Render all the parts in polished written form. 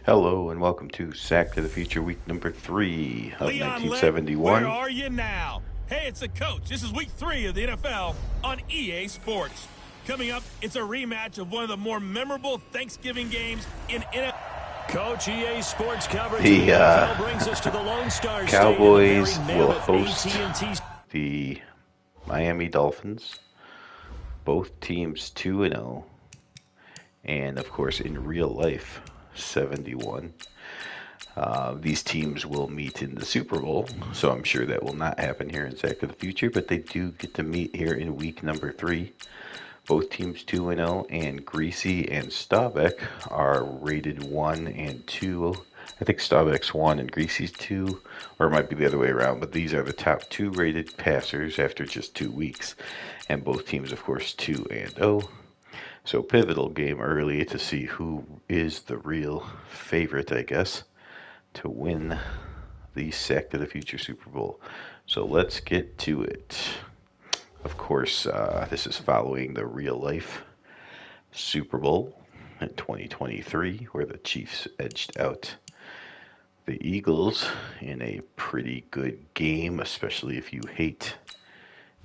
Hello and welcome to Sack to the Future week number 3 of Leon 1971. Where are you now? Hey, it's the coach. This is week 3 of the NFL on EA Sports. Coming up, it's a rematch of one of the more memorable Thanksgiving games in NFL. Coach, EA Sports coverage The brings us to the Lone Star Cowboys State will host the Miami Dolphins. Both teams 2-0. And of course, in real life, 71. These teams will meet in the Super Bowl, so I'm sure that will not happen here in Sack of the Future, but they do get to meet here in week number 3. Both teams 2-0, and Greasy and Staubach are rated 1 and 2. I think Staubach's 1 and Greasy's 2, or it might be the other way around, but these are the top 2 rated passers after just 2 weeks. And both teams, of course, 2-0. So pivotal game early to see who is the real favorite, I guess, to win the Sack to the Future Super Bowl. So let's get to it. Of course, this is following the real-life Super Bowl in 2023, where the Chiefs edged out the Eagles in a pretty good game, especially if you hate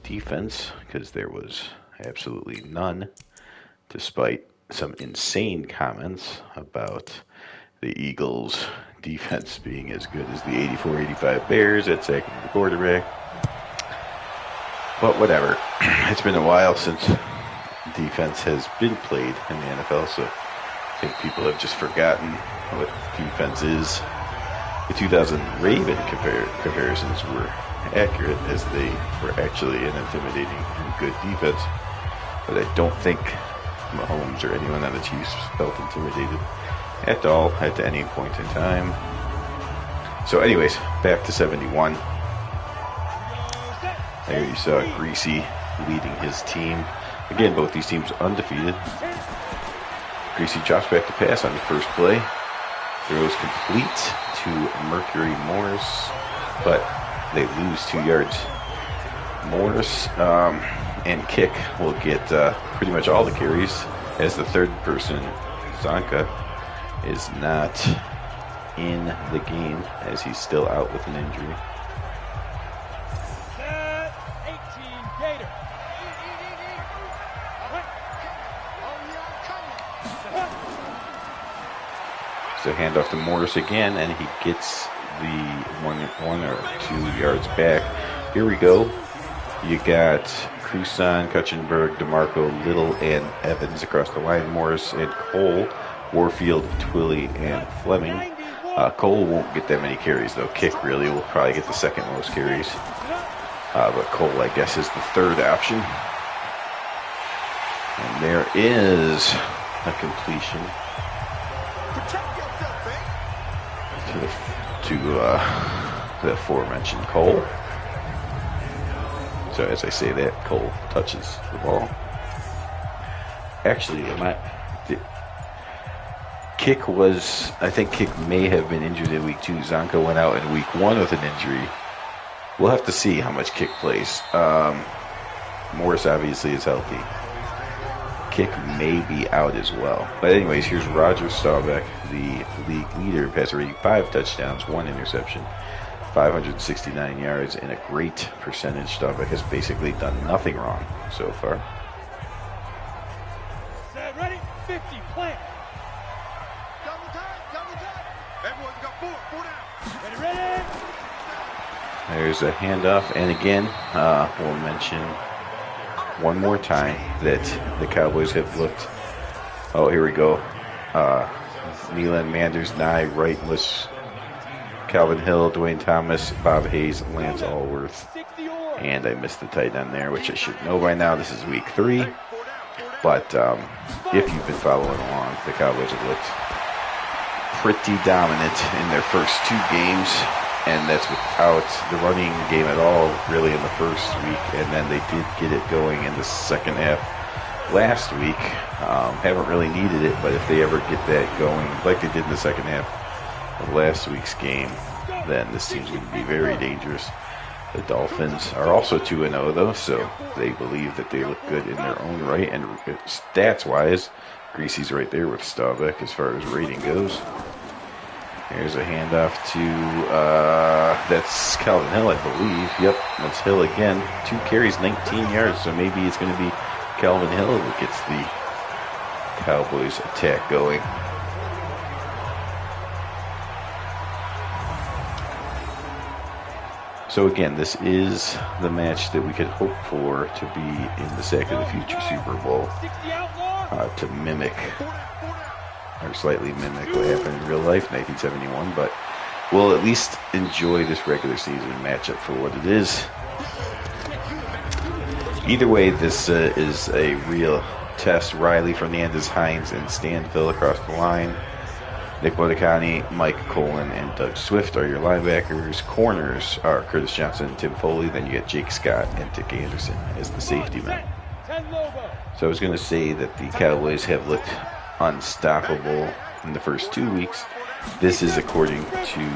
defense, because there was absolutely none, despite some insane comments about the Eagles' defense being as good as the 84-85 Bears at sacking the quarterback. But whatever. It's been a while since defense has been played in the NFL, so I think people have just forgotten what defense is. The 2000 Raven comparisons were accurate, as they were actually an intimidating and good defense. But I don't think Mahomes or anyone on the Chiefs felt intimidated at all at any point in time. So anyways, back to 71. There you saw Greasy leading his team. Again, both these teams undefeated. Greasy drops back to pass on the first play. Throws complete to Mercury Morris, but they lose 2 yards. Morris and Kick will get pretty much all the carries, as the third person, Zonka, is not in the game as he's still out with an injury. So handoff to Morris again, and he gets the one or 2 yards back. Here we go. You got Cruson, Kutchenberg, DeMarco, Little, and Evans across the line. Morris and Cole, Warfield, Twilly, and Fleming. Cole won't get that many carries, though. Kick really will probably get the second most carries. But Cole, I guess, is the third option. And there is a completion to the aforementioned Cole. So as I say that, Cole touches the ball. Actually, I think Kick may have been injured in week 2. Zonka went out in week 1 with an injury. We'll have to see how much Kick plays. Morris obviously is healthy. Kick may be out as well. But anyways, here's Roger Staubach, the league leader, passer rating, 5 touchdowns, 1 interception, 569 yards, and a great percentage. Staubach has basically done nothing wrong so far. Set, ready, 50, plant. Double time. Everyone's got 4 down. Ready. There's a handoff, and again, we'll mention one more time that the Cowboys have looked. Oh, here we go. Nealon, Manders, Nye, Wright, Calvin Hill, Dwayne Thomas, Bob Hayes, Lance Allworth, and I missed the tight end there, which I should know by now. This is week 3, but if you've been following along, the Cowboys have looked pretty dominant in their first 2 games, and that's without the running game at all, really, in the first week, and then they did get it going in the second half last week. Haven't really needed it, but if they ever get that going like they did in the second half of last week's game, then this team's going to be very dangerous. The Dolphins are also 2-0, though, so they believe that they look good in their own right, and stats-wise, Greasy's right there with Staubach as far as rating goes. Here's a handoff to, that's Calvin Hill, I believe. Yep, that's Hill again. 2 carries, 19 yards, so maybe it's going to be Calvin Hill that gets the Cowboys attack going. So again, this is the match that we could hope for to be in the Sack of the Future Super Bowl, to mimic, or slightly mimic what happened in real life, 1971, but we'll at least enjoy this regular season matchup for what it is. Either way, this is a real test. Riley, Fernandez, Hines, and Stanville across the line. Nick Bodicani, Mike Colin, and Doug Swift are your linebackers. Corners are Curtis Johnson and Tim Foley. Then you get Jake Scott and Dick Anderson as the safety men. So I was going to say that the Cowboys have looked unstoppable in the first 2 weeks. This is, according to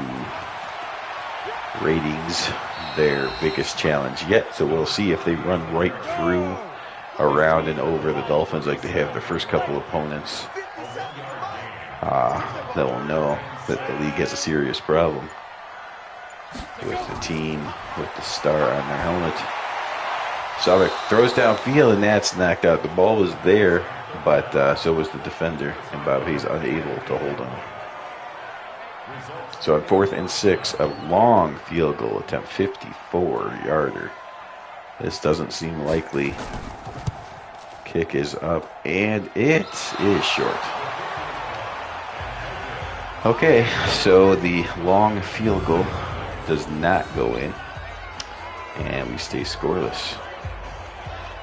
ratings, their biggest challenge yet. So we'll see if they run right through, around, and over the Dolphins like they have their first couple opponents. That will know that the league has a serious problem with the team with the star on their helmet. Salvik throws downfield, and that's knocked out. The ball was there, but so was the defender, and Bob Hayes unable to hold on. So on 4th and 6, a long field goal attempt, 54-yarder. This doesn't seem likely. Kick is up, and it is short. Okay, so the long field goal does not go in, and we stay scoreless.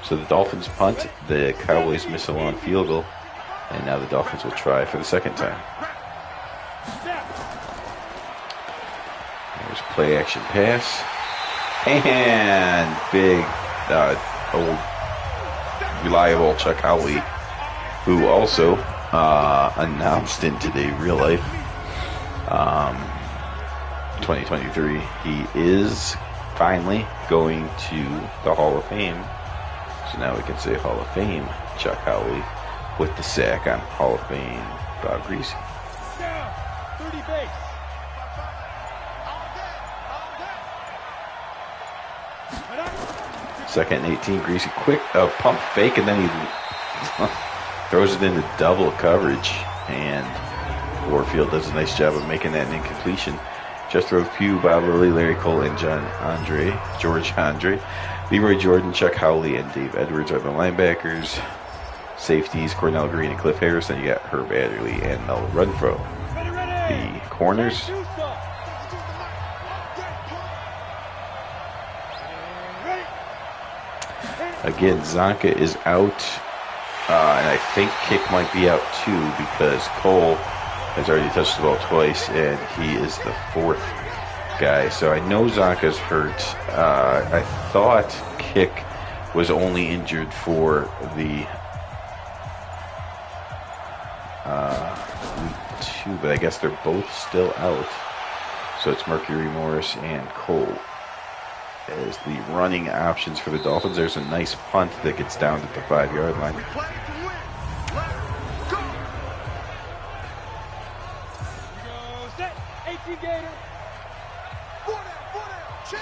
So the Dolphins punt, the Cowboys miss a long field goal, and now the Dolphins will try for the second time. There's play action pass, and big, old, reliable Chuck Howley, who also announced in Today Real Life 2023, he is finally going to the Hall of Fame. So now we can say Hall of Fame Chuck Howley with the sack on Hall of Fame Bob Greasy. 30 base. Second and 18, Greasy quick pump fake, and then he throws it into double coverage, and Warfield does a nice job of making that an incompletion. Just throw Pugh, Bob Lilly, Larry Cole, and George Andre. Leroy Jordan, Chuck Howley, and Dave Edwards are the linebackers. Safeties, Cornell Green and Cliff Harris. Then you got Herb Adderley and Mel Renfro. The corners. Again, Zonka is out. And I think Kick might be out too, because Cole has already touched the ball twice, and he is the 4th guy. So I know Zonka's hurt. I thought Kick was only injured for the week 2, but I guess they're both still out. So it's Mercury Morris and Cole as the running options for the Dolphins. There's a nice punt that gets down to the 5-yard line.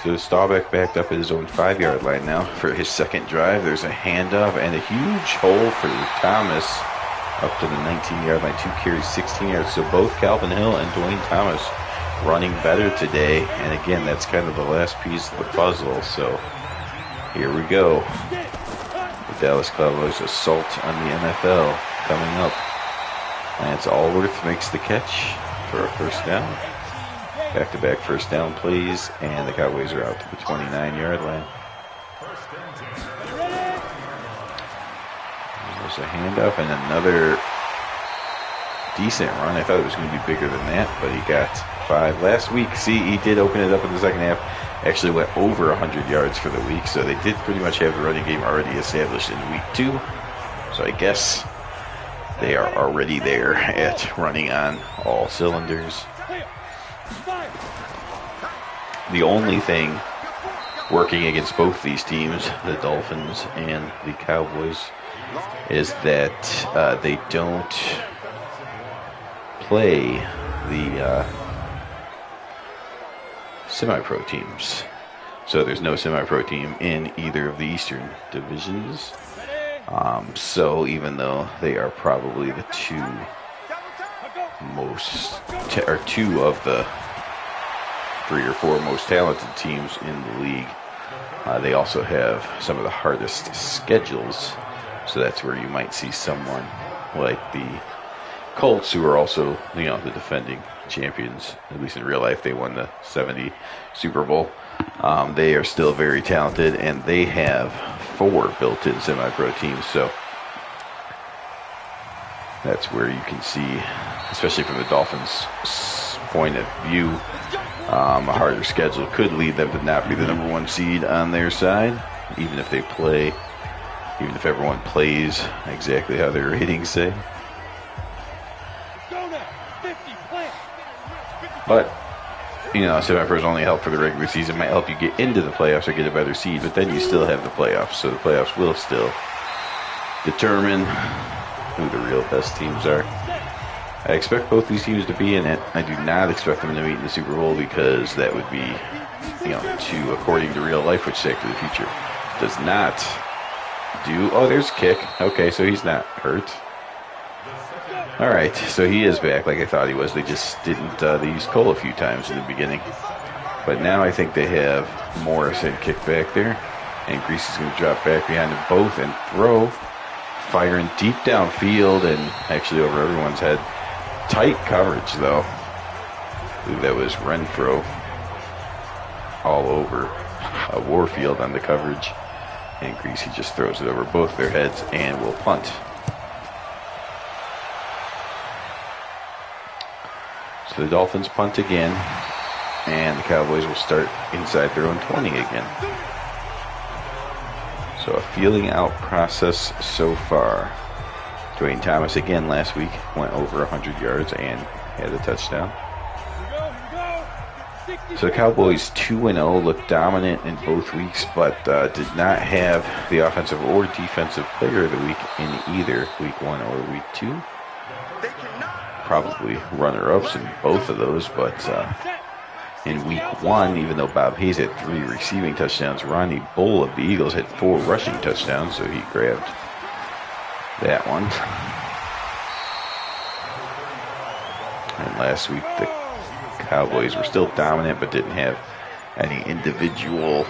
So Staubach backed up at his own 5-yard line now for his second drive. There's a handoff and a huge hole for Thomas up to the 19-yard line. 2 carries, 16 yards. So both Calvin Hill and Dwayne Thomas running better today. And again, that's kind of the last piece of the puzzle. So here we go. The Dallas Cowboys assault on the NFL coming up. Lance Allworth makes the catch for a first down. Back-to-back first down plays, and the Cowboys are out to the 29-yard line. There's a handoff and another decent run. I thought it was going to be bigger than that, but he got 5. Last week, see, he did open it up in the second half. Actually went over 100 yards for the week, so they did pretty much have the running game already established in week 2. So I guess they are already there at running on all cylinders. The only thing working against both these teams, the Dolphins and the Cowboys, is that they don't play the semi-pro teams. So there's no semi-pro team in either of the Eastern divisions. So even though they are probably the two of the 3 or 4 most talented teams in the league, they also have some of the hardest schedules. So that's where you might see someone like the Colts, who are also, the defending champions. At least in real life, they won the '70 Super Bowl. They are still very talented, and they have 4 built-in semi-pro teams. So that's where you can see, especially from the Dolphins' point of view, a harder schedule could lead them to not be the number 1 seed on their side, even if everyone plays exactly how their ratings say. But, semi-pros only help for the regular season. Might help you get into the playoffs or get a better seed, but then you still have the playoffs. So the playoffs will still determine who the real best teams are. I expect both these teams to be in it. I do not expect them to meet in the Super Bowl because that would be, too according to real life, which Back to the Future does not do. Oh, there's a kick. Okay, so he's not hurt. All right, so he is back like I thought he was. They just didn't. They used Cole a few times in the beginning. But now I think they have Morrison kick back there. And Grease is going to drop back behind them both and throw. Firing deep downfield and actually over everyone's head. Tight coverage, though. I believe that was Renfro all over Warfield on the coverage. And Greasy just throws it over both their heads and will punt. So the Dolphins punt again, and the Cowboys will start inside their own 20 again. So a feeling out process so far. Dwayne Thomas again last week went over 100 yards and had a touchdown. So the Cowboys 2-0 looked dominant in both weeks, but did not have the offensive or defensive player of the week in either week 1 or week 2. Probably runner-ups in both of those, but in week 1, even though Bob Hayes had 3 receiving touchdowns, Ronnie Bull of the Eagles had 4 rushing touchdowns, so he grabbed that one. And last week, the Cowboys were still dominant, but didn't have any individual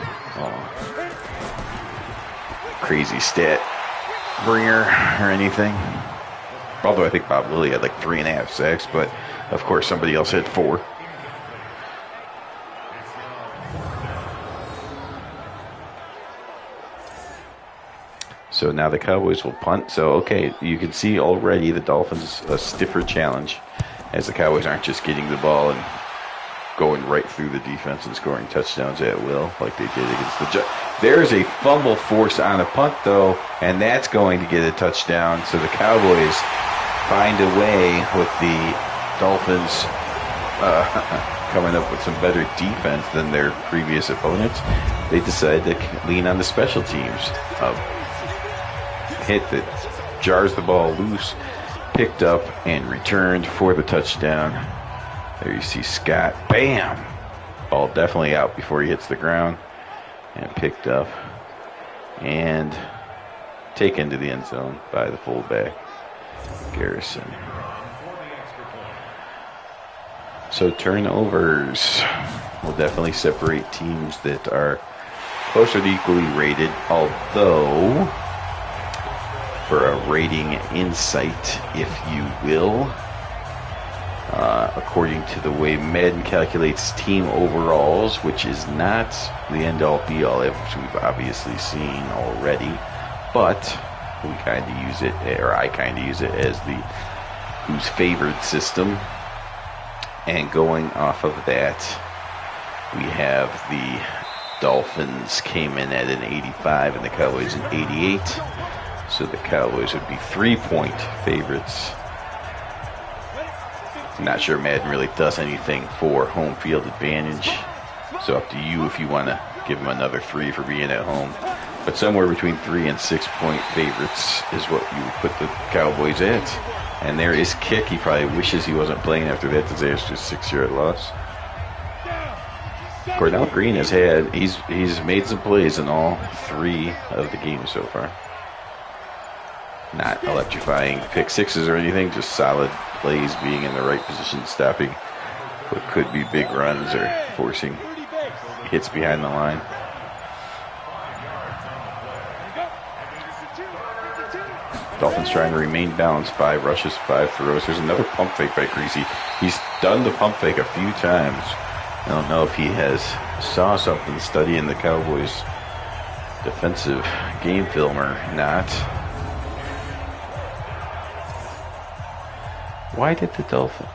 crazy stat bringer or anything. Although I think Bob Lilly had like 3.5 sacks, but of course somebody else had 4. So now the Cowboys will punt. So, okay, you can see already the Dolphins a stiffer challenge as the Cowboys aren't just getting the ball and going right through the defense and scoring touchdowns at will like they did against the Jets. There's a fumble force on a punt, though, and that's going to get a touchdown. So the Cowboys find a way with the Dolphins coming up with some better defense than their previous opponents. They decide to lean on the special teams. Hit that jars the ball loose, picked up and returned for the touchdown. There you see Scott. Bam! Ball definitely out before he hits the ground. And picked up and taken to the end zone by the fullback, Garrison. So turnovers will definitely separate teams that are closer to equally rated, although for a rating insight, if you will, according to the way Madden calculates team overalls, which is not the end-all be-all, which we've obviously seen already, but we kind of use it, or I kind of use it as the who's favored system. And going off of that, we have the Dolphins came in at an 85 and the Cowboys an 88. So the Cowboys would be 3-point favorites. I'm not sure Madden really does anything for home field advantage. So up to you if you want to give them another 3 for being at home. But somewhere between 3 and 6-point favorites is what you would put the Cowboys at. And there is kick. He probably wishes he wasn't playing after that disastrous 6-yard loss. Cornell Green he's made some plays in all 3 of the games so far. Not electrifying pick sixes or anything, just solid plays, being in the right position, stopping what could be big runs or forcing hits behind the line. Dolphins trying to remain balanced. 5 rushes, 5 throws. There's another pump fake by Greasy. He's done the pump fake a few times. I don't know if he has saw something studying the Cowboys defensive game film or not. Why did the Dolphins?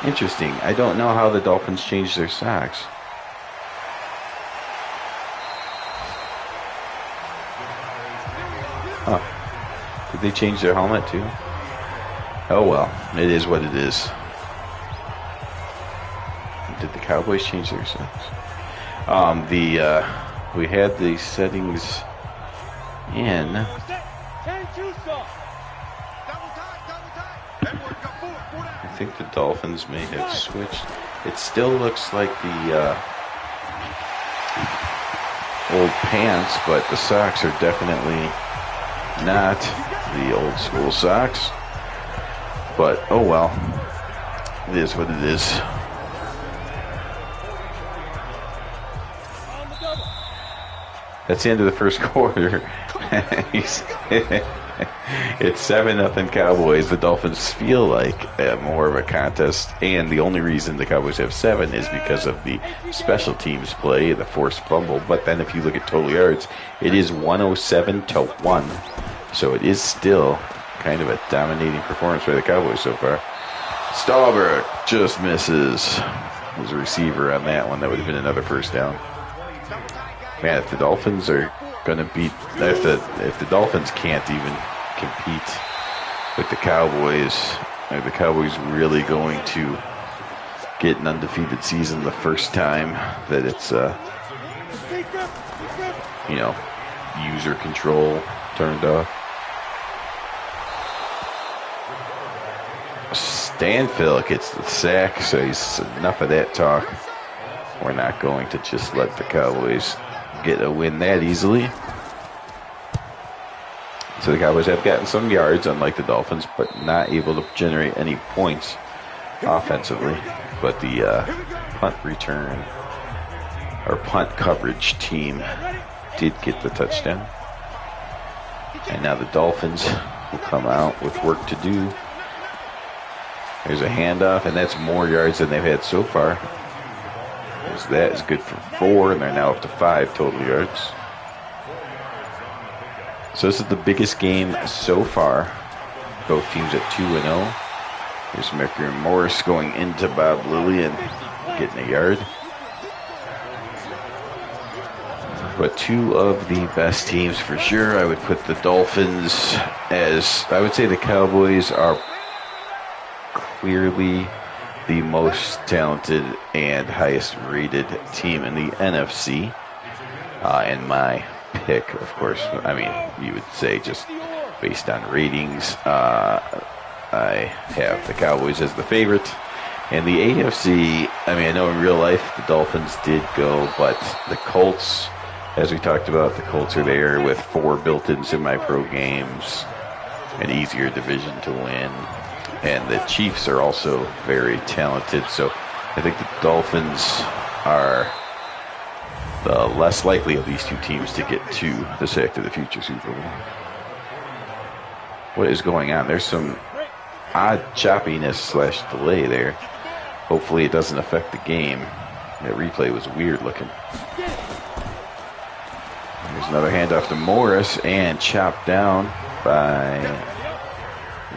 Interesting. I don't know how the Dolphins changed their socks. Huh. Did they change their helmet too? Oh well, it is what it is. Did the Cowboys change their socks? We had the settings in. I think the Dolphins may have switched. It still looks like the old pants, but the socks are definitely not the old school socks. But oh well, it is what it is. That's the end of the first quarter. It's 7-0 Cowboys. The Dolphins feel like more of a contest, and the only reason the Cowboys have 7 is because of the special teams play, the forced fumble. But then if you look at total yards, it is 107-1. So it is still kind of a dominating performance by the Cowboys so far. Staubert just misses. Was a receiver on that one. That would have been another first down. Man, if the Dolphins are going to beat, if the Dolphins can't even compete with the Cowboys, are the Cowboys really going to get an undefeated season the first time that it's, user control turned off? Stanfield gets the sack, so he's enough of that talk. We're not going to just let the Cowboys get a win that easily. So the Cowboys have gotten some yards, unlike the Dolphins, but not able to generate any points offensively. But the punt return or punt coverage team did get the touchdown. And now the Dolphins will come out with work to do. There's a handoff, and that's more yards than they've had so far. That is good for 4, and they're now up to 5 total yards. So this is the biggest game so far. Both teams at 2-0. Here's Mercury Morris going into Bob Lilly and getting a yard. But 2 of the best teams for sure. I would put the Dolphins as, I would say the Cowboys are clearly the most talented and highest rated team in the NFC. And my pick, of course, I mean, you would say just based on ratings, I have the Cowboys as the favorite. And the AFC, I mean, I know in real life the Dolphins did go, but the Colts, as we talked about, the Colts are there with 4 built-in semi-pro games, an easier division to win. And the Chiefs are also very talented. So I think the Dolphins are the less likely of these 2 teams to get to the Sack to the Future Super Bowl. What is going on? There's some odd choppiness / delay there. Hopefully it doesn't affect the game. That replay was weird looking. There's another handoff to Morris and chopped down by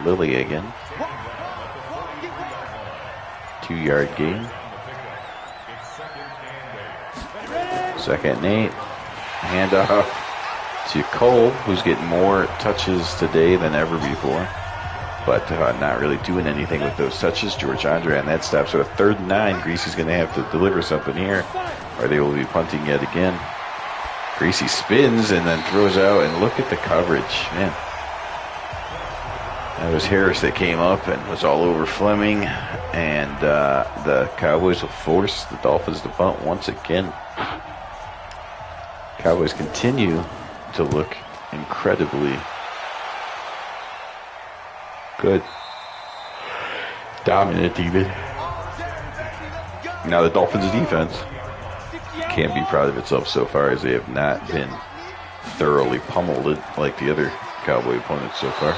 Lilly again. 2-yard gain. 2nd and 8. Handoff to Cole, who's getting more touches today than ever before, but not really doing anything with those touches. George Andre on that stop. So a 3rd and 9. Greasy's going to have to deliver something here, or they will be punting yet again. Greasy spins and then throws out, and look at the coverage, man. That was Harris that came up and was all over Fleming, and the Cowboys will force the Dolphins to punt once again. Cowboys continue to look incredibly good. Dominant even. Now the Dolphins defense can't be proud of itself so far, as they have not been thoroughly pummeled like the other Cowboy opponents so far.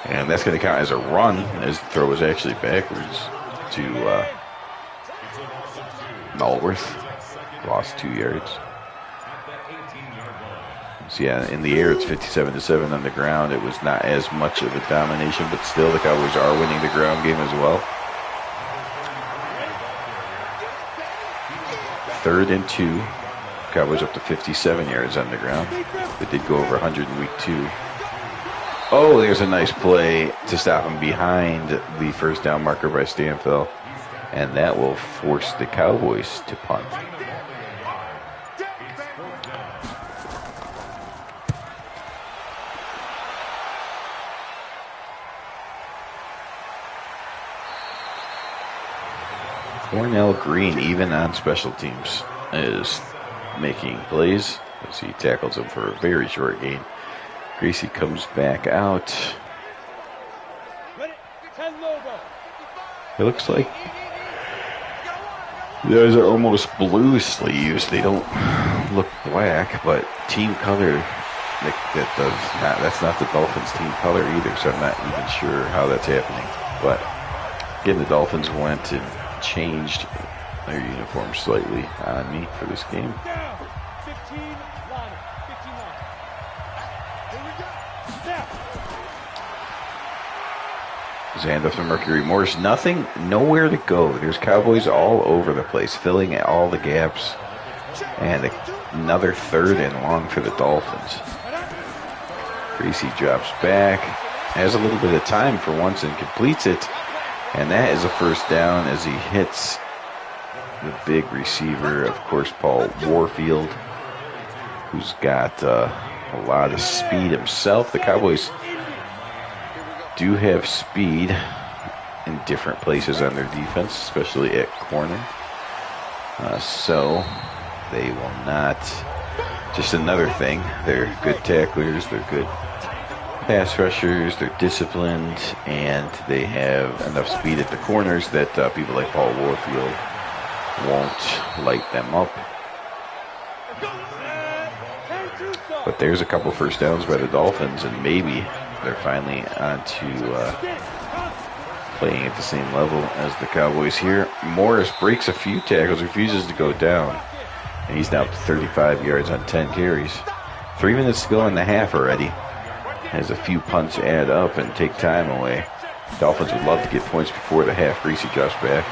And that's going to count as a run, as the throw was actually backwards to Malworth. Lost 2 yards. So yeah, in the air it's 57-7. On the ground it was not as much of a domination, but still the Cowboys are winning the ground game as well. 3rd and 2. Cowboys up to 57 yards on the ground. They did go over 100 in week 2. Oh, there's a nice play to stop him behind the first down marker by Stanfill, and that will force the Cowboys to punt. Cornell Green, even on special teams, is making plays as he tackles him for a very short gain. Gracie comes back out. It looks like those are almost blue sleeves. They don't look black, but team color, that's not the Dolphins team color either, so I'm not even sure how that's happening. But again, the Dolphins went and changed their uniform slightly on me for this game. Handoff to Mercury Morris. Nowhere to go. There's Cowboys all over the place, filling all the gaps. And another 3rd and long for the Dolphins. Gracie drops back, has a little bit of time for once and completes it. And that is a first down as he hits the big receiver, of course, Paul Warfield, who's got a lot of speed himself. The Cowboys do have speed in different places on their defense, especially at corner. So they will not. Just another thing, they're good tacklers, they're good pass rushers, they're disciplined, and they have enough speed at the corners that people like Paul Warfield won't light them up. But there's a couple first downs by the Dolphins, and maybe they're finally on to playing at the same level as the Cowboys here. Morris breaks a few tackles, refuses to go down, and he's now up to 35 yards on 10 carries. 3 minutes to go in the half already, as a few punts add up and take time away. Dolphins would love to get points before the half. Greasy drops back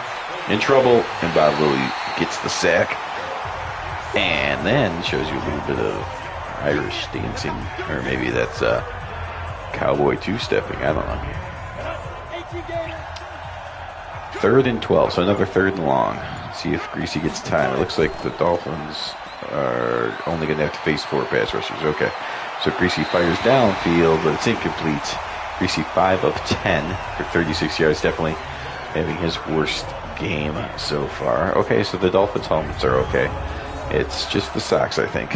in trouble, and Bob Lilly gets the sack, and then shows you a little bit of Irish dancing, or maybe that's Cowboy two-stepping, I don't know. 3rd and 12, so another 3rd and long. See if Greasy gets time. It looks like the Dolphins are only going to have to face 4 pass rushers. Okay, so Greasy fires downfield, but it's incomplete. Greasy 5 of 10 for 36 yards, definitely having his worst game so far. Okay, so the Dolphins' helmets are okay. It's just the socks, I think.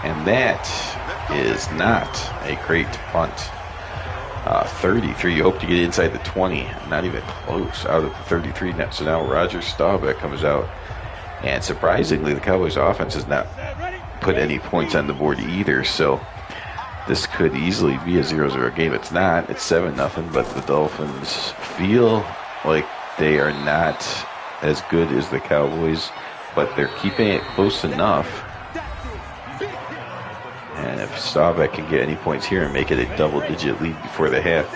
And that is not a great punt. 33. You hope to get inside the 20. Not even close. Out of the 33. So now Roger Staubach comes out. And surprisingly, the Cowboys offense has not put any points on the board either. So this could easily be a 0-0 game. It's not. It's 7-0. But the Dolphins feel like they are not as good as the Cowboys. But they're keeping it close enough. And if Staubach can get any points here and make it a double-digit lead before the half,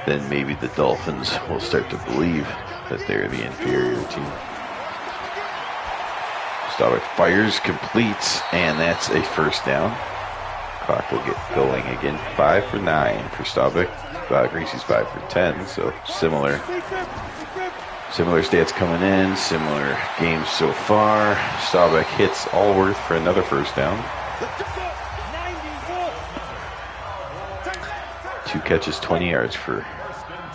then maybe the Dolphins will start to believe that they're the inferior team. Staubach fires, completes, and that's a first down. Clock will get going again. 5 for 9 for Staubach. Gracie's 5 for 10, so similar Similar stats coming in, similar games so far. Staubach hits Allworth for another first down. 2 catches, 20 yards for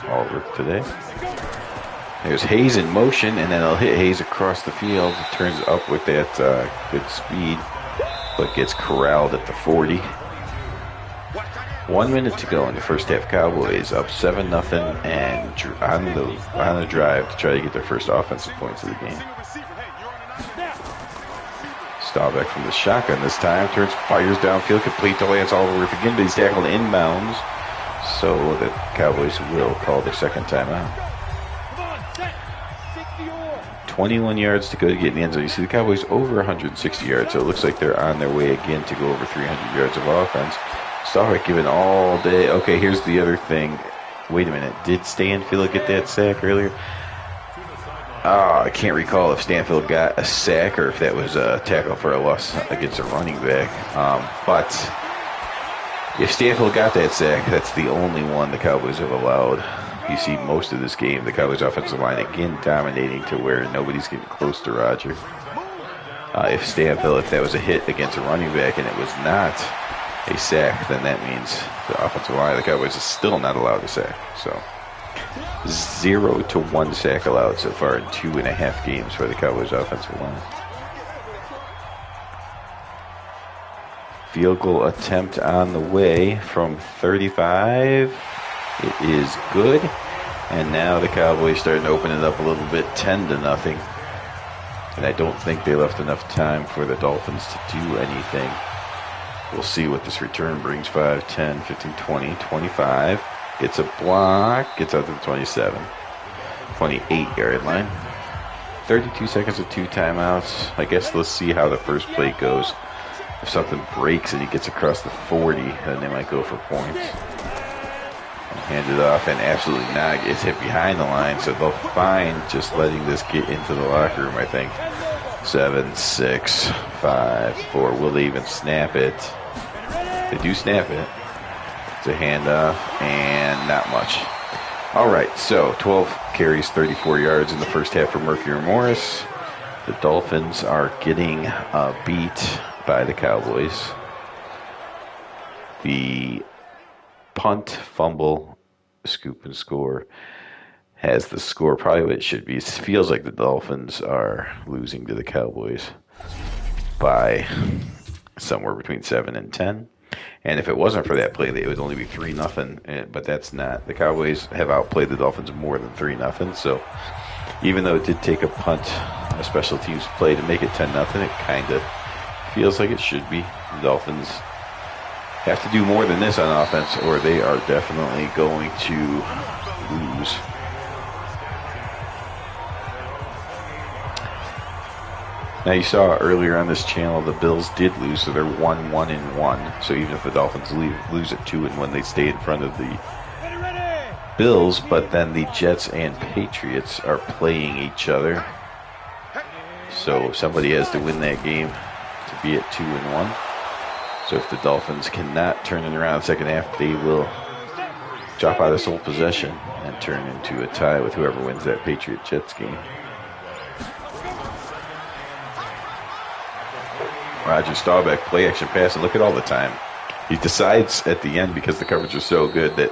Allworth today. There's Hayes in motion, and then they'll hit Hayes across the field. Turns up with that good speed, but gets corralled at the 40. 1 minute to go in the first half. Cowboys up 7-0 and on the drive to try to get their first offensive points of the game. Staubach from the shotgun this time. Fires downfield, complete to Lance Allworth again, but he's tackled inbounds. So the Cowboys will call their second timeout. 21 yards to go to get in the end zone. You see the Cowboys over 160 yards, so it looks like they're on their way again to go over 300 yards of offense. Staubach given all day. Okay, here's the other thing. Wait a minute. Did Stanfield get that sack earlier? I can't recall if Stanfield got a sack or if that was a tackle for a loss against a running back. But if Stanfield got that sack, that's the only one the Cowboys have allowed. You see most of this game, the Cowboys offensive line again dominating to where nobody's getting close to Roger. If that was a hit against a running back and it was not a sack, then that means the offensive line of the Cowboys is still not allowed a sack. So 0 to 1 sack allowed so far in 2.5 games for the Cowboys offensive line. Field goal attempt on the way from 35. It is good. And now the Cowboys starting to open it up a little bit, 10-0. And I don't think they left enough time for the Dolphins to do anything. We'll see what this return brings. 5, 10, 15, 20, 25. Gets a block. Gets out to the 27. 28-yard line. 32 seconds with 2 timeouts. I guess let's see how the first play goes. If something breaks and he gets across the 40, then they might go for points. Hand it off, and absolutely not. It's hit behind the line, so they'll find just letting this get into the locker room, I think. 7, 6, 5, 4. Will they even snap it? They do snap it. It's a handoff, and not much. All right, so 12 carries, 34 yards in the first half for Mercury Morris. The Dolphins are getting beat by the Cowboys. The punt, fumble, scoop, and score has the score probably what it should be. It feels like the Dolphins are losing to the Cowboys by somewhere between 7 and 10. And if it wasn't for that play, it would only be 3-0. But that's not. The Cowboys have outplayed the Dolphins more than 3-0. So even though it did take a punt, a special teams play to make it 10-0, it kind of feels like it should be. The Dolphins have to do more than this on offense, or they are definitely going to lose. Now you saw earlier on this channel the Bills did lose, so they're 1-1-1. So even if the Dolphins lose at 2-1, they stay in front of the Bills. But then the Jets and Patriots are playing each other, so somebody has to win that game to be at 2-1. So if the Dolphins cannot turn it around in the second half, they will drop out of sole possession and turn into a tie with whoever wins that Patriot-Jets game. Roger Staubach, play action pass, and look at all the time. He decides at the end, because the coverage is so good, that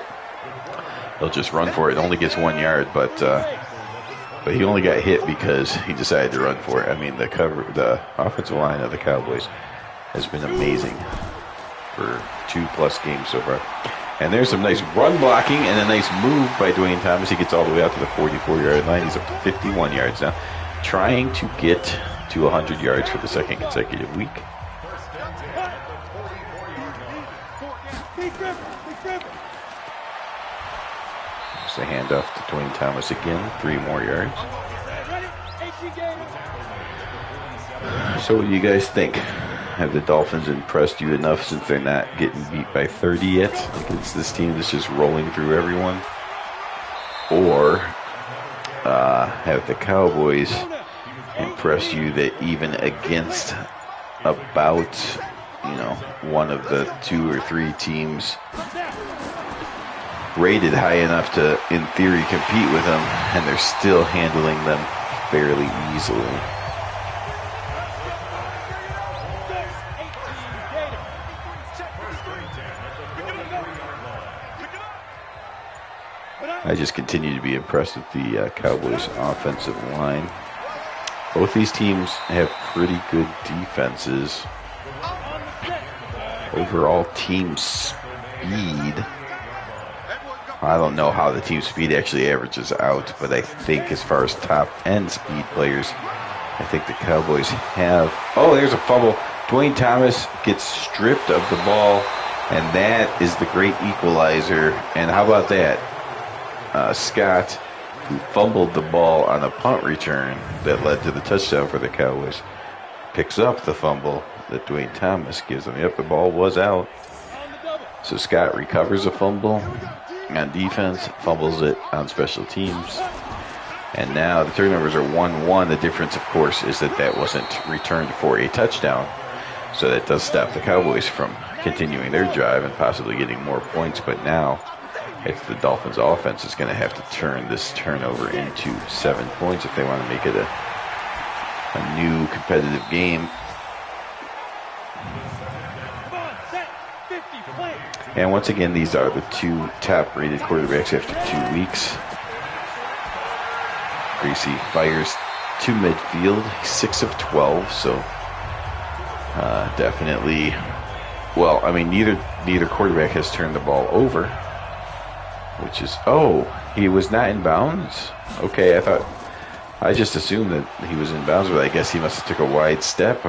he'll just run for it. It only gets 1 yard, but he only got hit because he decided to run for it. I mean, the offensive line of the Cowboys has been amazing for 2+ games so far. And there's some nice run blocking and a nice move by Dwayne Thomas. He gets all the way out to the 44-yard line. He's up to 51 yards now, trying to get to 100 yards for the second consecutive week. Just a handoff to Dwayne Thomas again, 3 more yards. So what do you guys think? Have the Dolphins impressed you enough since they're not getting beat by 30 yet against this team that's just rolling through everyone? Or have the Cowboys impressed you that even against about, one of the 2 or 3 teams rated high enough to, in theory, compete with them, and they're still handling them fairly easily. I just continue to be impressed with the Cowboys' offensive line. Both these teams have pretty good defenses. Overall team speed, I don't know how the team speed actually averages out, but I think as far as top end speed players, I think the Cowboys have. Oh, there's a fumble. Dwayne Thomas gets stripped of the ball, and that is the great equalizer. And how about that? Scott, who fumbled the ball on a punt return that led to the touchdown for the Cowboys, picks up the fumble that Dwayne Thomas gives him. Yep, the ball was out. So Scott recovers a fumble on defense, fumbles it on special teams. And now the turnovers are 1-1. The difference, of course, is that wasn't returned for a touchdown. So that does stop the Cowboys from continuing their drive and possibly getting more points. But now it's the Dolphins offense is going to have to turn this turnover into 7 points if they want to make it a new competitive game. And once again, these are the two top-rated quarterbacks after 2 weeks. Greasy fires to midfield, 6 of 12, so definitely. Well, I mean, neither quarterback has turned the ball over, which is he was not in bounds. Okay, I just assumed that he was in bounds, but I guess he must have took a wide step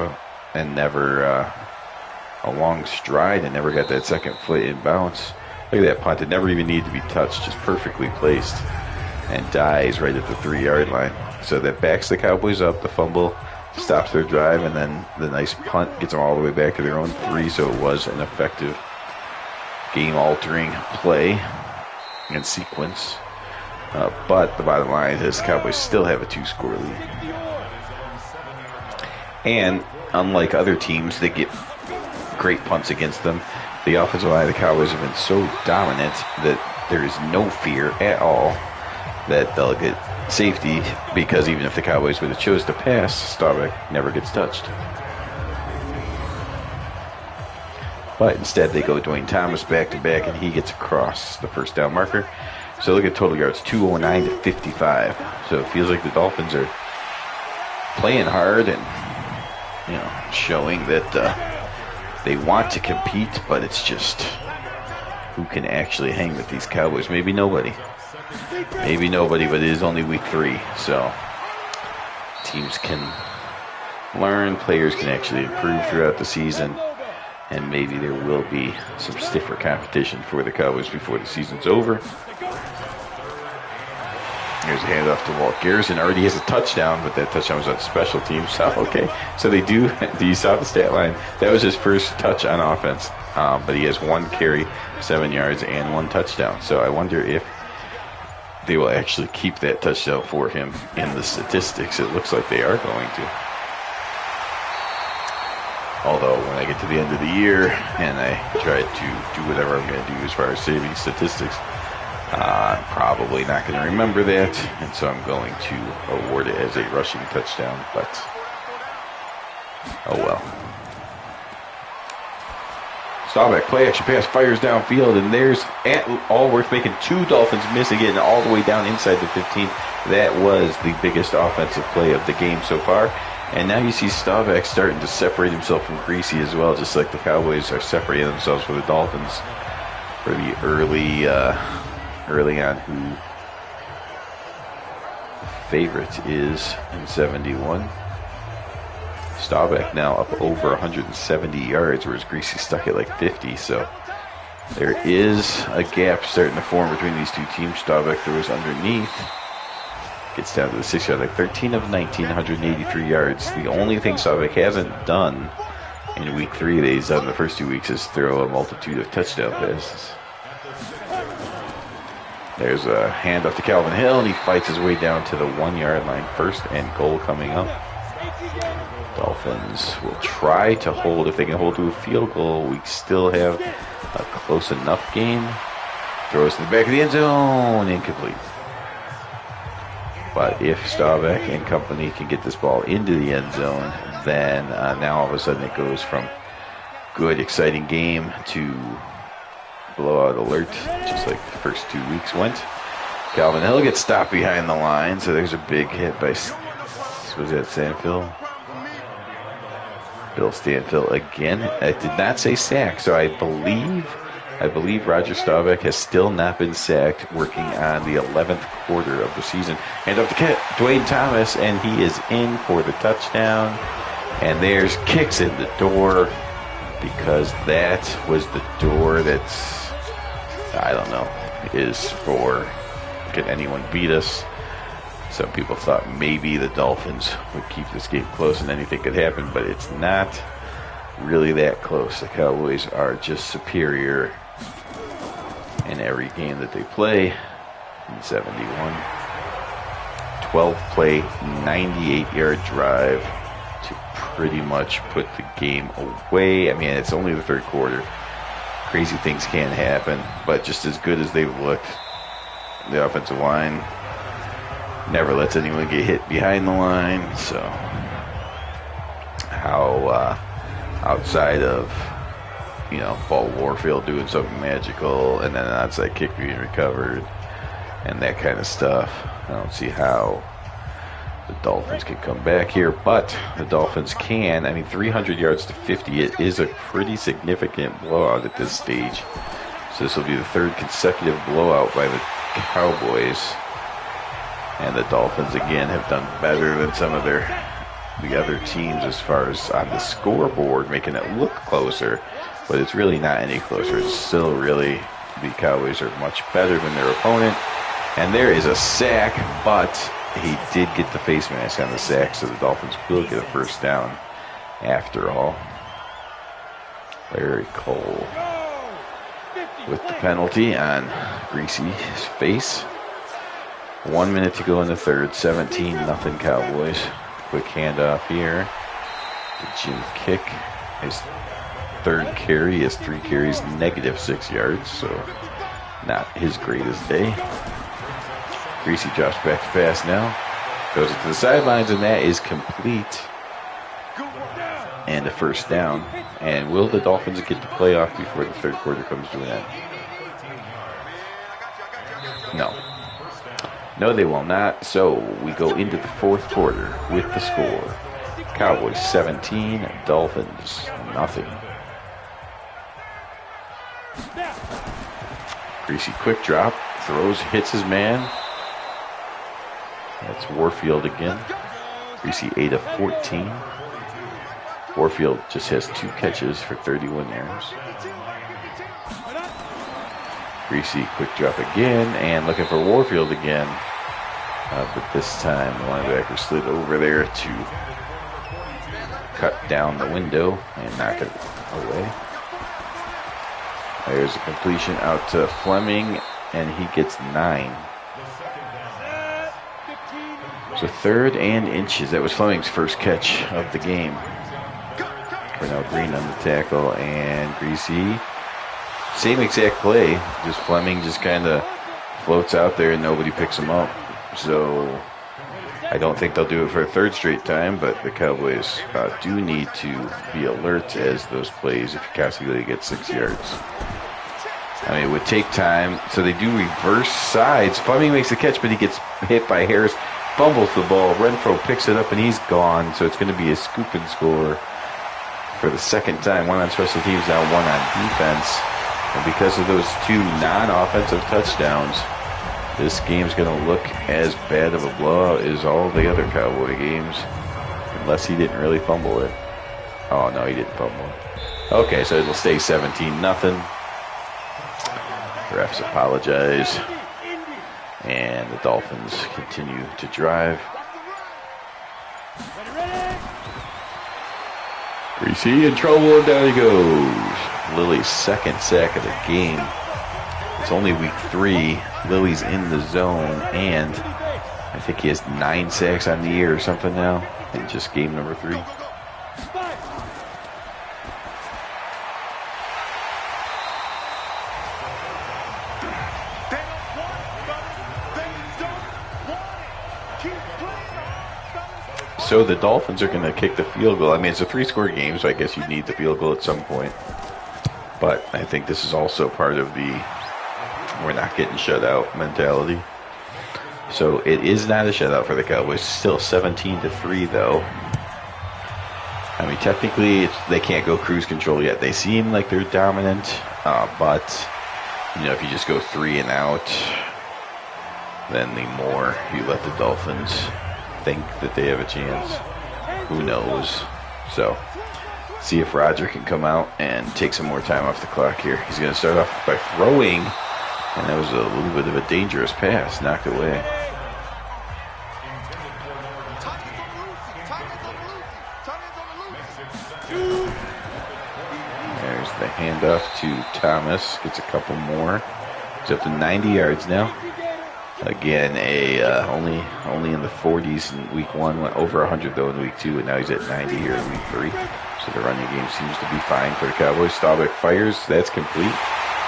and never. A long stride and never got that second foot in bounds. Look at that punt. It never even needed to be touched, just perfectly placed, and dies right at the 3-yard line. So that backs the Cowboys up. The fumble stops their drive, and then the nice punt gets them all the way back to their own 3. So it was an effective game-altering play and sequence. But the bottom line is Cowboys still have a 2-score lead. And unlike other teams that get great punts against them, the offensive line of the Cowboys have been so dominant that there is no fear at all that they'll get safety, because even if the Cowboys would have chose to pass, Staubach never gets touched. But instead they go Dwayne Thomas back to back, and he gets across the first down marker. So look at total yards, 209 to 55. So it feels like the Dolphins are playing hard and showing that they want to compete, but it's just who can actually hang with these Cowboys? Maybe nobody. Maybe nobody, but it is only week 3, so teams can learn, players can actually improve throughout the season, and maybe there will be some stiffer competition for the Cowboys before the season's over. Here's a handoff to Walt Garrison. Already has a touchdown, but that touchdown was on special teams. So, okay. So they do you saw the stat line? That was his first touch on offense. But he has 1 carry, 7 yards, and 1 touchdown. So I wonder if they will actually keep that touchdown for him in the statistics. It looks like they are going to. Although when I get to the end of the year and I try to do whatever I'm going to do as far as saving statistics, I'm probably not going to remember that, and so I'm going to award it as a rushing touchdown, but oh well. Staubach, play action pass, fires downfield, and there's Allworth making 2 Dolphins miss again, all the way down inside the 15. That was the biggest offensive play of the game so far. And now you see Staubach starting to separate himself from Greasy as well, just like the Cowboys are separating themselves from the Dolphins for the early on who the favorite is in 71. Staubach now up over 170 yards, whereas Greasy stuck at like 50. So there is a gap starting to form between these two teams. Staubach throws underneath. Gets down to the 6-yard line. 13 of 19, 183 yards. The only thing Staubach hasn't done in week 3 that he's done in the first 2 weeks is throw a multitude of touchdown passes. There's a handoff to Calvin Hill, and he fights his way down to the 1-yard line. 1st and goal coming up. Dolphins will try to hold. If they can hold to a field goal, we still have a close enough game Throws to the back of the end zone. Incomplete. But if Staubach and company can get this ball into the end zone, then now all of a sudden it goes from good, exciting game to blowout alert, just like the first 2 weeks went. Calvin Hill gets stopped behind the line, so there's a big hit by, was that Stanfield? Bill Stanfield again. I did not say sack, so I believe Roger Staubach has still not been sacked, working on the 11th quarter of the season. And up to Dwayne Thomas, and he is in for the touchdown. And there's kicks in the door, because that was the door that's, I don't know, is for, can anyone beat us? Some people thought maybe the Dolphins would keep this game close and anything could happen, but it's not really that close. The Cowboys are just superior in every game that they play. In 71, 12-play, 98-yard drive to pretty much put the game away. I mean, it's only the third quarter. Crazy things can happen, but just as good as they've looked, the offensive line never lets anyone get hit behind the line. So how outside of, you know, Paul Warfield doing something magical and then an outside kick being recovered and that kind of stuff, I don't see how the Dolphins can come back here. But the Dolphins can. I mean, 300 yards to 50, it is a pretty significant blowout at this stage. So this will be the third consecutive blowout by the Cowboys. And the Dolphins, again, have done better than some of the other teams as far as on the scoreboard, making it look closer. But it's really not any closer. It's still really, the Cowboys are much better than their opponent. And there is a sack, but he did get the face mask on the sack, so the Dolphins will get a first down after all. Larry Cole with the penalty on Greasy's face. 1 minute to go in the third. 17-0 Cowboys. Quick handoff here to Jim Kick. His third carry is 3 carries, -6 yards, so not his greatest day. Greasy drops back fast now. Goes into the sidelines, and that is complete. And a first down. And will the Dolphins get the playoff before the third quarter comes to an end? No. No, they will not. So we go into the fourth quarter with the score. Cowboys 17, Dolphins nothing. Greasy quick drop. Throws, hits his man. That's Warfield again. Greasy 8 of 14. Warfield just has 2 catches for 31 yards. Greasy quick drop again, and looking for Warfield again. But this time the linebacker slid over there to cut down the window and knock it away. There's a completion out to Fleming, and he gets 9. So 3rd and inches. That was Fleming's first catch of the game. Cornell Green on the tackle, and Greasy. Same exact play, just Fleming just kind of floats out there and nobody picks him up. So I don't think they'll do it for a 3rd straight time, but the Cowboys do need to be alert as those plays, if Cassidy gets 6 yards. I mean, it would take time, so they do reverse sides. Fleming makes the catch, but he gets hit by Harris, fumbles the ball. Renfro picks it up, and he's gone, so it's going to be a scoop and score for the second time. 1 on special teams, now 1 on defense. And because of those 2 non-offensive touchdowns, this game's going to look as bad of a blowout as all the other Cowboy games, unless he didn't really fumble it. Oh, no, he didn't fumble it. Okay, so it'll stay 17-0. Refs apologize. And the Dolphins continue to drive. Greasy in trouble, and down he goes. Lilly's 2nd sack of the game. It's only week 3. Lilly's in the zone, and I think he has 9 sacks on the year or something now in just game number 3. so the Dolphins are going to kick the field goal. I mean, it's a 3-score game, so I guess you need the field goal at some point. But I think this is also part of the we're not getting shut out mentality. So it is not a shutout for the Cowboys. Still 17-3, though. I mean, technically, they can't go cruise control yet. They seem like they're dominant, but you know, if you just go 3 and out, then the more you let the Dolphins think that they have a chance, who knows? So, see if Roger can come out and take some more time off the clock here. He's going to start off by throwing, and that was a little bit of a dangerous pass, knocked away. There's the handoff to Thomas. Gets a couple more. He's up to 90 yards now. Again, only in the 40s in week 1. Went over 100 though in week 2, and now he's at 90 here in week 3. So the running game seems to be fine for the Cowboys. Staubach fires. That's complete.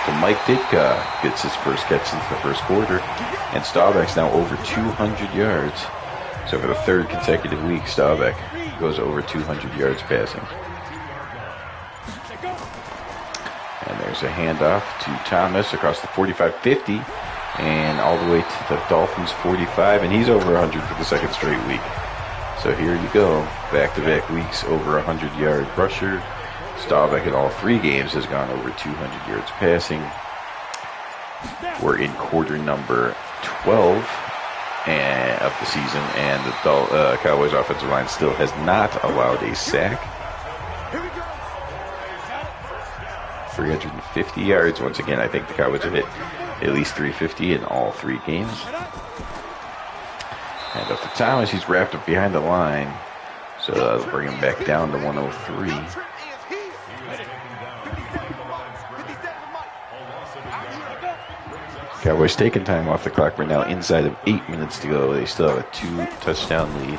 So Mike Ditka gets his first catch since the first quarter, and Staubach's now over 200 yards. So for the 3rd consecutive week, Staubach goes over 200 yards passing. And there's a handoff to Thomas across the 45-50 and all the way to the Dolphins 45, and he's over 100 for the 2nd straight week. So here you go, back-to-back weeks over 100-yard rusher. Staubach in all 3 games has gone over 200 yards passing. We're in quarter number 12 of the season, and the Cowboys offensive line still has not allowed a sack. 350 yards. Once again, I think the Cowboys have hit at least 350 in all 3 games. And up to Thomas, he's wrapped up behind the line, so that'll bring him back down to 103. Cowboys taking time off the clock. We're now inside of 8 minutes to go. They still have a 2-touchdown lead.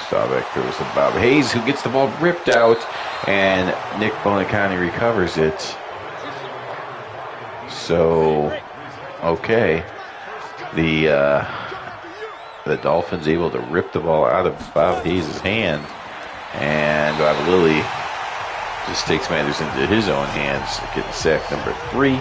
Staubach throws to Bob Hayes, who gets the ball ripped out, and Nick Bonacani recovers it. So, okay. The Dolphins able to rip the ball out of Bob Hayes' hand, and Bob Lilly just takes matters into his own hands, getting sack number 3.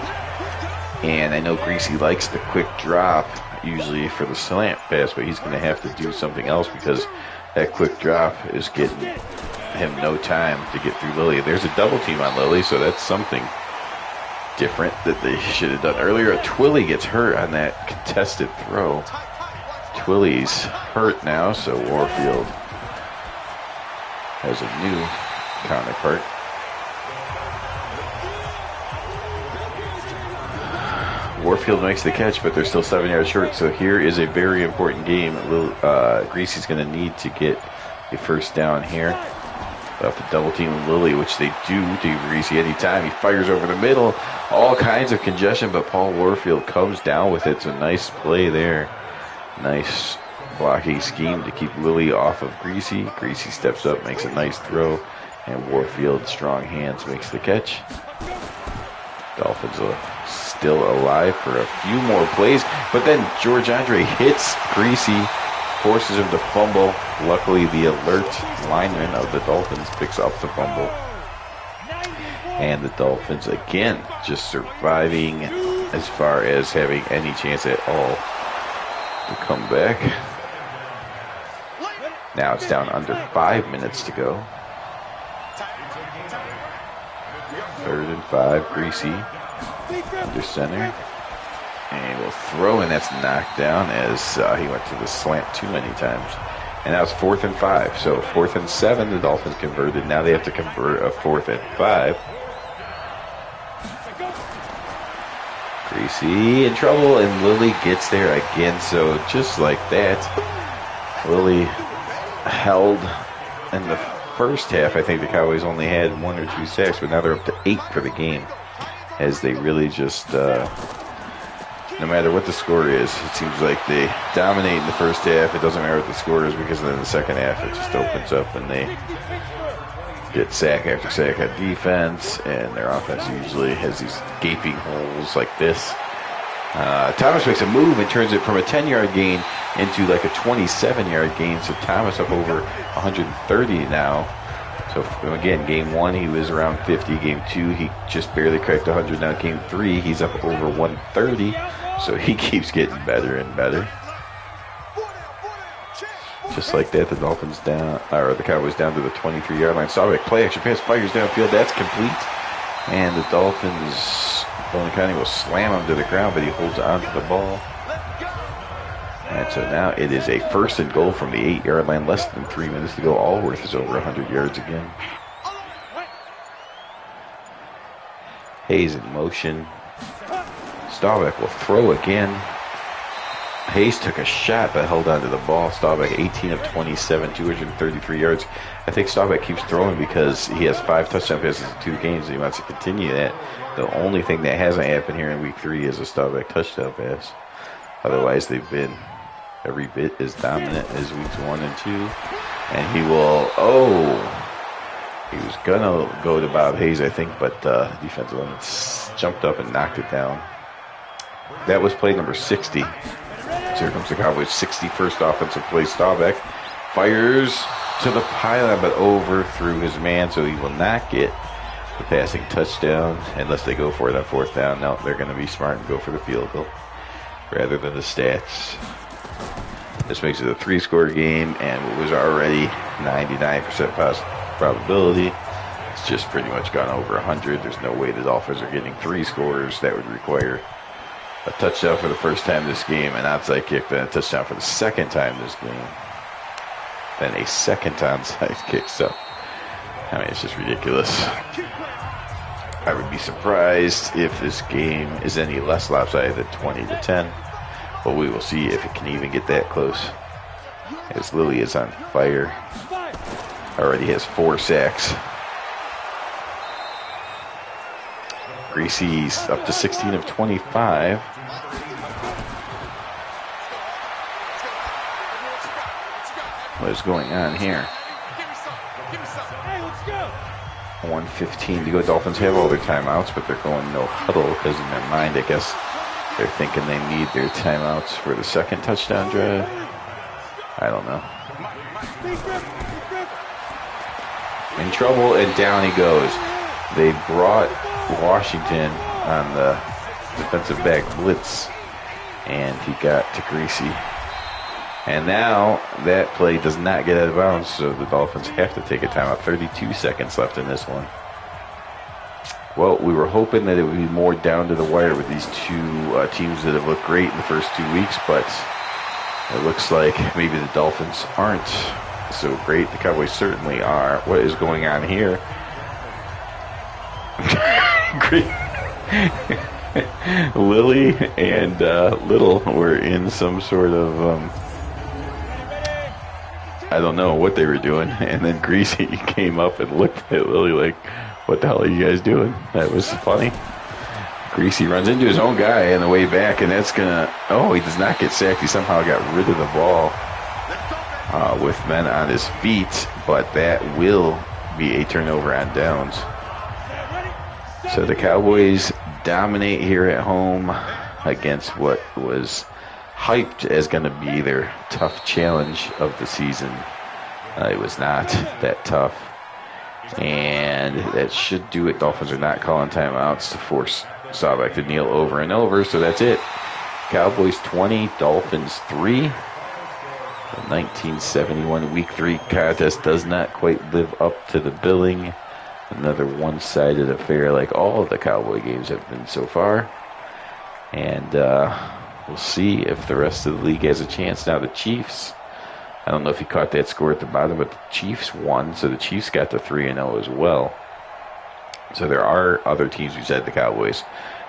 And I know Greasy likes the quick drop, usually for the slant pass, but he's going to have to do something else because that quick drop is getting him no time to get through Lilly. There's a double team on Lilly, so that's something different that they should have done earlier. Twilly gets hurt on that contested throw. Twilly's hurt now, so Warfield has a new counterpart. Warfield makes the catch, but they're still 7 yards short, so here is a very important game. Greasy's going to need to get a first down here. They'll have to double team Lilly, which they do to Greasy anytime. He fires over the middle, all kinds of congestion, but Paul Warfield comes down with it. It's a nice play there. Nice blocking scheme to keep Lilly off of Greasy. Greasy steps up, makes a nice throw, and Warfield, strong hands, makes the catch. Dolphins are still alive for a few more plays, but then George Andre hits Greasy, forces him to fumble. Luckily, the alert lineman of the Dolphins picks up the fumble. And the Dolphins, again, just surviving as far as having any chance at all to come back. Now it's down under 5 minutes to go. 3rd and 5, Greasy under center. And we'll throw, and that's knocked down as he went to the slant too many times. And now it's 4th and 5. So 4th and 7, the Dolphins converted. Now they have to convert a 4th and 5. Greasy in trouble, and Lilly gets there again. So just like that, Lilly held in the first half. I think the Cowboys only had 1 or 2 sacks, but now they're up to 8 for the game, as they really just, no matter what the score is, it seems like they dominate in the first half. It doesn't matter what the score is, because then in the second half it just opens up and they get sack after sack on defense, and their offense usually has these gaping holes like this. Thomas makes a move and turns it from a 10-yard gain into like a 27-yard gain. So Thomas up over 130 now. So again, game 1 he was around 50. Game 2 he just barely cracked 100. Now game 3 he's up over 130. So he keeps getting better and better. Just like that, the Dolphins down, or the Cowboys down to the 23-yard line. Staubach play action pass, fires downfield. That's complete. And the Dolphins, Bowling County will slam him to the ground, but he holds on to the ball. And so now it is a 1st and goal from the 8-yard line. Less than 3 minutes to go. Allworth is over 100 yards again. Hayes in motion. Staubach will throw again. Hayes took a shot but held on to the ball. Staubach 18 of 27, 233 yards. I think Staubach keeps throwing because he has 5 touchdown passes in 2 games. He wants to continue that. The only thing that hasn't happened here in week 3 is a Staubach touchdown pass. Otherwise, they've been every bit as dominant as weeks 1 and 2. And he will, he was going to go to Bob Hayes, I think, but defensive lineman jumped up and knocked it down. That was play number 60. So here comes the Cowboys' 61st offensive play. Staubach fires to the pylon, but overthrew his man, so he will not get the passing touchdown unless they go for it on 4th down. No, they're going to be smart and go for the field goal rather than the stats. This makes it a 3-score game, and what was already 99% probability, it's just pretty much gone over 100. There's no way the Dolphins are getting 3 scores. That would require a touchdown for the first time this game, an onside kick, then a touchdown for the second time this game, then a second onside kick. So, I mean, it's just ridiculous. I would be surprised if this game is any less lopsided than 20-10, but we will see if it can even get that close. As Lilly is on fire, already has 4 sacks. Greasy's up to 16 of 25. What is going on here? 1:15 to go. Dolphins have all their timeouts, but they're going no huddle because in their mind, I guess, they're thinking they need their timeouts for the second touchdown drive. I don't know. In trouble, and down he goes. They brought Washington on the defensive back blitz, and he got to Greasy. And now that play does not get out of bounds, so the Dolphins have to take a timeout. 32 seconds left in this one. Well, we were hoping that it would be more down to the wire with these 2 teams that have looked great in the first 2 weeks, but it looks like maybe the Dolphins aren't so great. The Cowboys certainly are. What is going on here? Lilly and Little were in some sort of I don't know what they were doing, and then Greasy came up and looked at Lilly like, what the hell are you guys doing? That was funny. Greasy runs into his own guy on the way back, and that's gonna, he does not get sacked. He somehow got rid of the ball with men on his feet, but that will be a turnover on downs. So the Cowboys dominate here at home against what was hyped as going to be their tough challenge of the season. It was not that tough, and that should do it. Dolphins are not calling timeouts to force Staubach to kneel over and over, so that's it. Cowboys 20, Dolphins 3. The 1971 Week 3 contest does not quite live up to the billing. Another one-sided affair like all of the Cowboy games have been so far. And we'll see if the rest of the league has a chance. Now the Chiefs, I don't know if you caught that score at the bottom, but the Chiefs won, so the Chiefs got to 3-0 as well. So there are other teams besides the Cowboys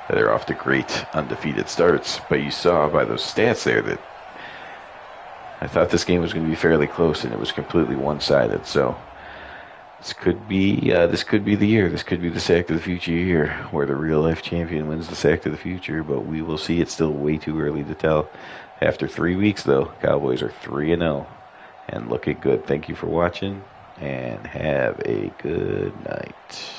that are off to great undefeated starts. But you saw by those stats there that I thought this game was going to be fairly close, and it was completely one-sided. So this could be the year. This could be the sack of the future year, where the real-life champion wins the sack of the future. But we will see. It's still way too early to tell. After 3 weeks, though, Cowboys are 3-0 and looking good. Thank you for watching, and have a good night.